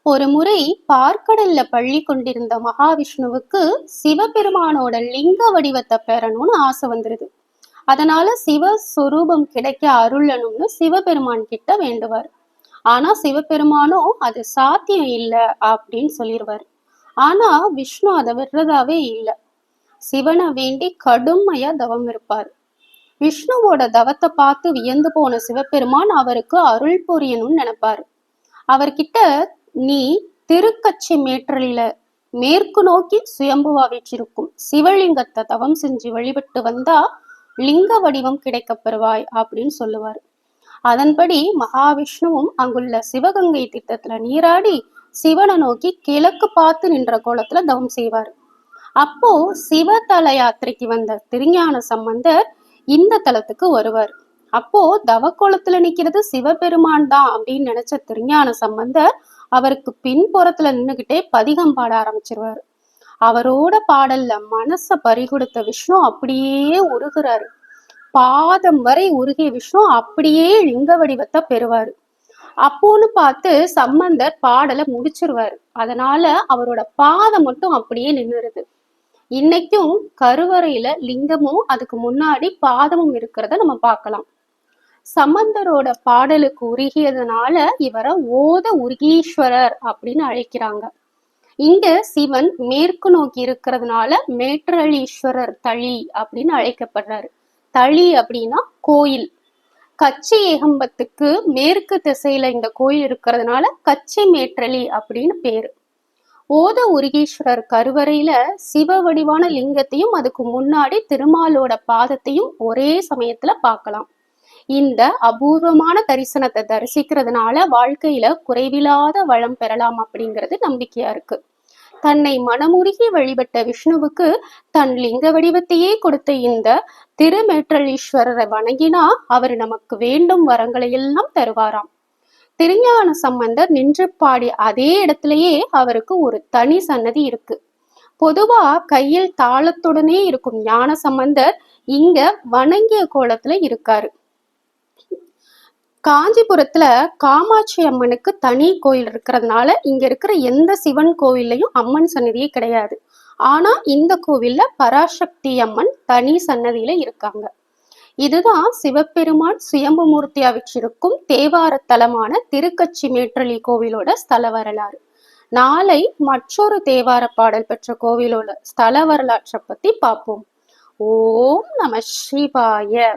ஒரு முறை பார்க்கடல்ல பள்ளி கொண்டிருந்த மகாவிஷ்ணுவுக்கு சிவபெருமானோட லிங்க வடிவத்தை பெறணும்னு ஆசை வந்துருது. அதனால சிவஸ்வரூபம் கிடைக்க அருளணும்னு சிவபெருமான் கிட்ட வேண்டுவார். ஆனா சிவபெருமானோ அது சாத்தியம் இல்ல அப்படின்னு சொல்லிடுவார். ஆனா விஷ்ணு அதை விடுறதாவே இல்லை. சிவனை வேண்டி கடுமையா தவம் இருப்பார். விஷ்ணுவோட தவத்தை பார்த்து வியந்து போன சிவபெருமான் அவருக்கு அருள் புரியணும்னு நினைப்பாரு. அவர்கிட்ட, நீ திருக்கச்சி மேற்றலில மேற்கு நோக்கி சுயம்புவா வீற்றிருக்கும் சிவலிங்கத்தை தவம் செஞ்சு வழிபட்டு வந்தா லிங்க வடிவம் கிடைக்க பெறுவாய் அப்படின்னு சொல்லுவார். அதன்படி மகாவிஷ்ணுவும் அங்குள்ள சிவகங்கை திட்டத்துல நீராடி சிவனை நோக்கி கிழக்கு பார்த்து நின்ற கோலத்துல தவம் செய்வார். அப்போ சிவதல யாத்திரைக்கு வந்த திருஞான சம்பந்தர் இந்த தலத்துக்கு வருவார். அப்போ தவக்கோலத்துல நிக்கிறது சிவபெருமான் தான் அப்படின்னு நினைச்ச திருஞான சம்பந்தர் அவருக்கு பின்புறத்துல நின்னுகிட்டே பதிகம் பாட ஆரம்பிச்சிருவாரு. அவரோட பாடல்ல மனச பறிகொடுத்த விஷ்ணு அப்படியே உருகுறாரு. பாதம் வரை உருகிய விஷ்ணு அப்படியே லிங்க வடிவத்தை பெறுவாரு. அப்போன்னு பார்த்து சம்பந்தர் பாடலை முடிச்சிருவாரு. அதனால அவரோட பாதம் மட்டும் அப்படியே நின்னுருது. இன்னைக்கும் கருவறையில லிங்கமும் அதுக்கு முன்னாடி பாதமும் இருக்கிறத நம்ம பார்க்கலாம். சம்பந்தரோட பாடலுக்கு உருகியதுனால இவரை ஓத உருகீஸ்வரர் அப்படின்னு அழைக்கிறாங்க. இங்க சிவன் மேற்கு நோக்கி இருக்கிறதுனால மேற்றலீஸ்வரர் தளி அப்படின்னு அழைக்கப்படுறாரு. தளி அப்படின்னா கோயில். கச்சி ஏகம்பத்துக்கு மேற்கு திசையில இந்த கோயில் இருக்கிறதுனால கச்சி மேற்றலி அப்படின்னு பேரு. ஓத உருகீஸ்வரர் கருவறையில சிவ வடிவான லிங்கத்தையும் அதுக்கு முன்னாடி திருமாலோட பாதத்தையும் ஒரே சமயத்துல பார்க்கலாம். இந்த அபூர்வமான தரிசனத்தை தரிசிக்கிறதுனால வாழ்க்கையில குறைவில்லாத வளம் பெறலாம் அப்படிங்கிறது நம்பிக்கையா இருக்கு. தன்னை மனமுருகி வழிபட்ட விஷ்ணுவுக்கு தன் லிங்க வடிவத்தையே கொடுத்த இந்த திருமேற்றலீஸ்வரரை வணங்கினா அவர் நமக்கு வேண்டும் வரங்களை எல்லாம் தருவாராம். திருஞான சம்பந்தர் நின்று பாடி அதே இடத்திலேயே அவருக்கு ஒரு தனி சன்னதி இருக்கு. பொதுவா கையில் தாளத்துடனே இருக்கும் ஞான சம்பந்தர் இங்க வணங்கிய கோலத்துல இருக்காரு. காஞ்சிபுரத்துல காமாட்சி அம்மனுக்கு தனி கோயில் இருக்கிறதுனால இங்க இருக்கிற எந்த சிவன் கோவில்லையும் அம்மன் சன்னதியே கிடையாது. ஆனா இந்த கோவில்ல பராசக்தி அம்மன் தனி சன்னதியில இருக்காங்க. இதுதான் சிவபெருமான் சுயம்பு மூர்த்தியா வச்சிருக்கும் தேவார தலமான திருக்கச்சி மேற்றலி கோவிலோட ஸ்தல வரலாறு. நாளை மற்றொரு தேவார பாடல் பெற்ற கோவிலோட ஸ்தல வரலாற்றை பத்தி பார்ப்போம். ஓம் நம சிவாய.